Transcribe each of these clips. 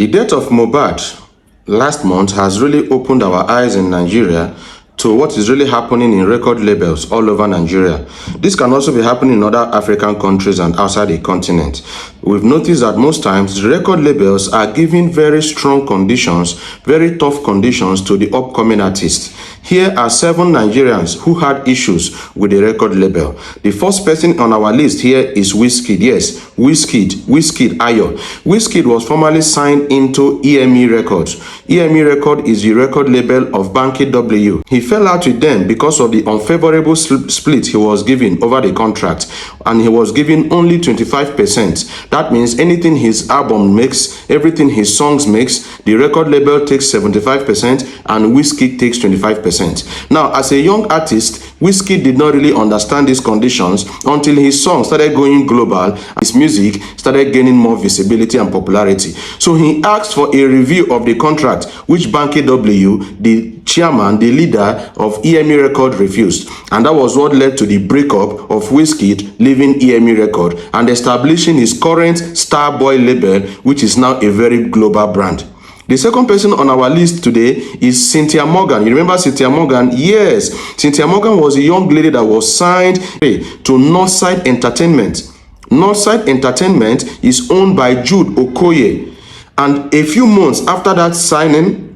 The death of MOHBAD last month has really opened our eyes in Nigeria to what is really happening in record labels all over Nigeria. This can also be happening in other African countries and outside the continent. We've noticed that most times the record labels are giving very strong conditions, very tough conditions to the upcoming artists. Here are 7 Nigerians who had issues with the record label. The first person on our list here is Wizkid. Yes, Wizkid Ayo. Wizkid was formerly signed into EME Records. EME Record is the record label of Banky W. He fell out with them because of the unfavorable split he was given over the contract, and he was given only 25%. That means anything his album makes, everything his songs makes, the record label takes 75% and Wizkid takes 25%. Now, as a young artist, Wizkid did not really understand these conditions until his song started going global and his music started gaining more visibility and popularity. So he asked for a review of the contract, which Banky W, the chairman, the leader of EME Record, refused. And that was what led to the breakup of Wizkid leaving EME Record and establishing his current Starboy label, which is now a very global brand. The second person on our list today is Cynthia Morgan. You remember Cynthia Morgan? Yes, Cynthia Morgan was a young lady that was signed to Northside Entertainment. Northside Entertainment is owned by Jude Okoye. And a few months after that signing,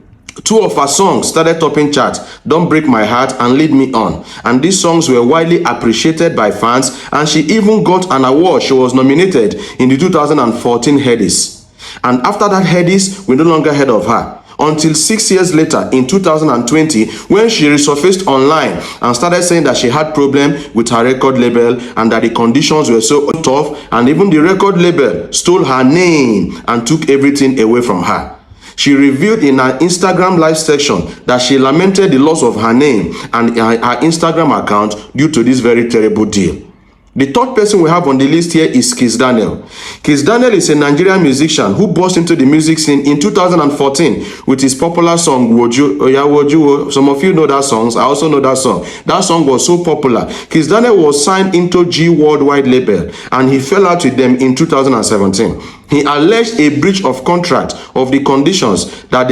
2 of her songs started topping charts, Don't Break My Heart and Lead Me On. And these songs were widely appreciated by fans, and she even got an award. She was nominated in the 2014 Headies. And after that Headies, we no longer heard of her until 6 years later in 2020, when she resurfaced online and started saying that she had problem with her record label and that the conditions were so tough, and even the record label stole her name and took everything away from her. She revealed in her Instagram live section that she lamented the loss of her name and her Instagram account due to this very terrible deal. The third person we have on the list here is Kizz Daniel. Kizz Daniel is a Nigerian musician who burst into the music scene in 2014 with his popular song Woju. Oya Woju. Some of you know that song. I also know that song. That song was so popular. Kizz Daniel was signed into G Worldwide label and he fell out with them in 2017. He alleged a breach of contract of the conditions that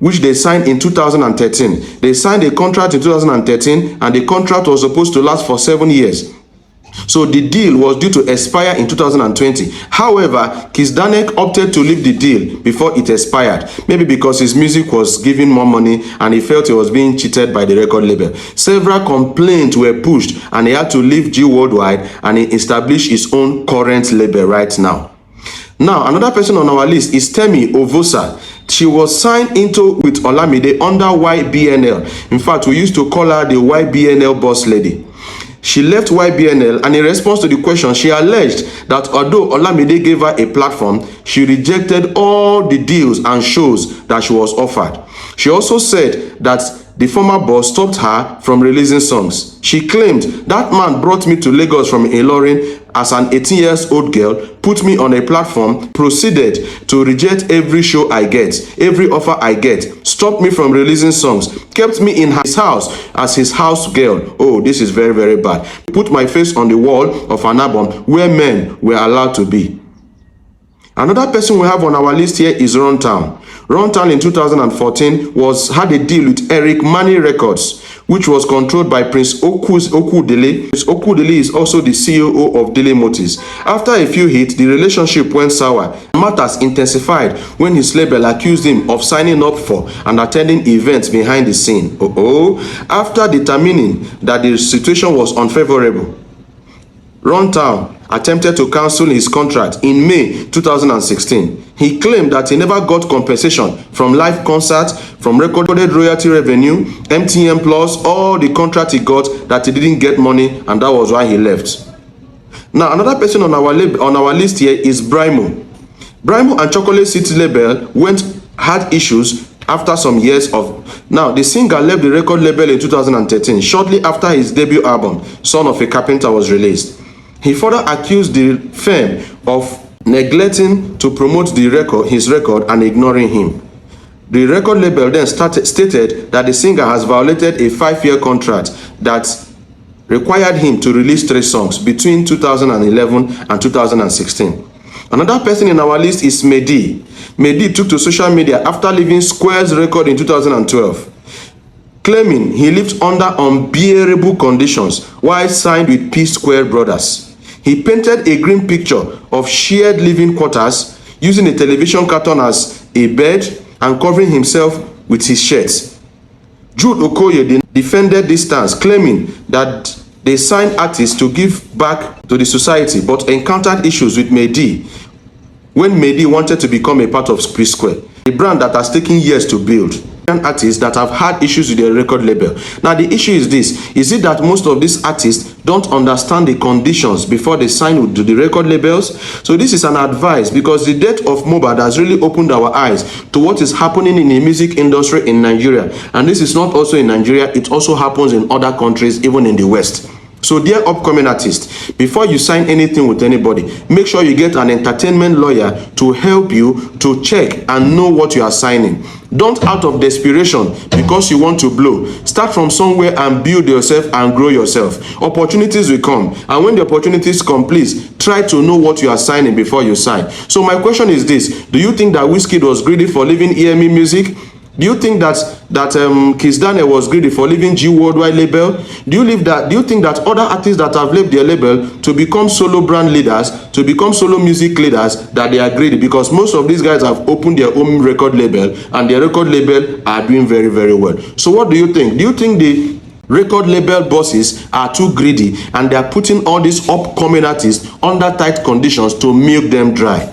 which they signed in 2013. They signed a contract in 2013 and the contract was supposed to last for 7 years. So the deal was due to expire in 2020. However, Kizz Daniel opted to leave the deal before it expired, maybe because his music was giving more money and he felt he was being cheated by the record label. Several complaints were pushed and he had to leave G Worldwide and he established his own current label right now. Now, another person on our list is Temi Ovosa. She was signed into with Olamide under YBNL. In fact, we used to call her the YBNL boss lady. She left YBNL, and in response to the question, she alleged that although Olamide gave her a platform, she rejected all the deals and shows that she was offered. She also said that the former boss stopped her from releasing songs. She claimed, that man brought me to Lagos from Ilorin as an 18-year-old girl, put me on a platform, proceeded to reject every show I get, every offer I get, stopped me from releasing songs, kept me in his house as his house girl. Oh, this is very, very bad. Put my face on the wall of an album where men were allowed to be. Another person we have on our list here is Runtown. Runtown in 2014 had a deal with Eric Mani Records, which was controlled by Prince Okudele. Prince Okudele is also the CEO of Dele Motors. After a few hits, the relationship went sour. Matters intensified when his label accused him of signing up for and attending events behind the scene. After determining that the situation was unfavorable, Runtown attempted to cancel his contract in May 2016. He claimed that he never got compensation from live concerts, from recorded royalty revenue, MTN Plus, all the contract he got, that he didn't get money, and that was why he left. Now, another person on our list here is Brymo. Brymo and Chocolate City label had issues after some years of... Now, the singer left the record label in 2013, shortly after his debut album, Son of a Carpenter, was released. He further accused the firm of neglecting to promote his record and ignoring him. The record label then stated that the singer has violated a 5-year contract that required him to release 3 songs between 2011 and 2016. Another person in our list is Mehdi. Mehdi took to social media after leaving Square's record in 2012, claiming he lived under unbearable conditions while signed with P Square Brothers. He painted a grim picture of shared living quarters, using a television carton as a bed and covering himself with his shirt. Jude Okoye defended this stance, claiming that they signed artists to give back to the society, but encountered issues with Mehdi when Mehdi wanted to become a part of P Square, a brand that has taken years to build. Artists that have had issues with their record label. Now the issue is this: is it that most of these artists don't understand the conditions before they sign to the record labels? So this is an advice, because the death of MOHBAD has really opened our eyes to what is happening in the music industry in Nigeria. And this is not also in Nigeria, it also happens in other countries, even in the West. So dear upcoming artists, before you sign anything with anybody, make sure you get an entertainment lawyer to help you to check and know what you are signing. Don't, out of desperation, because you want to blow, start from somewhere and build yourself and grow yourself. Opportunities will come, and when the opportunities come, please try to know what you are signing before you sign. So my question is this: do you think that Wizkid was greedy for leaving EME Music? Do you think that Kiss Daniel was greedy for leaving G Worldwide label? Do you think that other artists that have left their label to become solo brand leaders, to become solo music leaders, that they are greedy? Because most of these guys have opened their own record label, and their record label are doing very, very well. So what do you think? Do you think the record label bosses are too greedy and they are putting all these upcoming artists under tight conditions to milk them dry?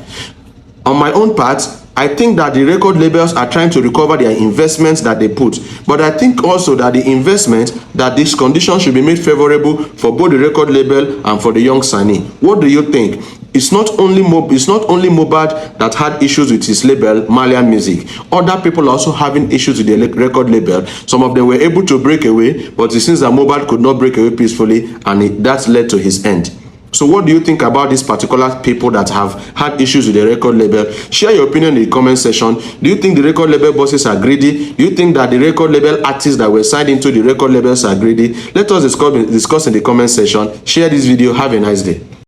On my own part, I think that the record labels are trying to recover their investments that they put. But I think also that the investment, that these conditions should be made favorable for both the record label and for the young signee. What do you think? It's not only MOHBAD that had issues with his label, Malian Music. Other people are also having issues with the record label. Some of them were able to break away, but it seems that MOHBAD could not break away peacefully, and that led to his end. So what do you think about these particular people that have had issues with the record label? Share your opinion in the comment section. Do you think the record label bosses are greedy? Do you think that the record label artists that were signed into the record labels are greedy? Let us discuss in the comment section. Share this video. Have a nice day.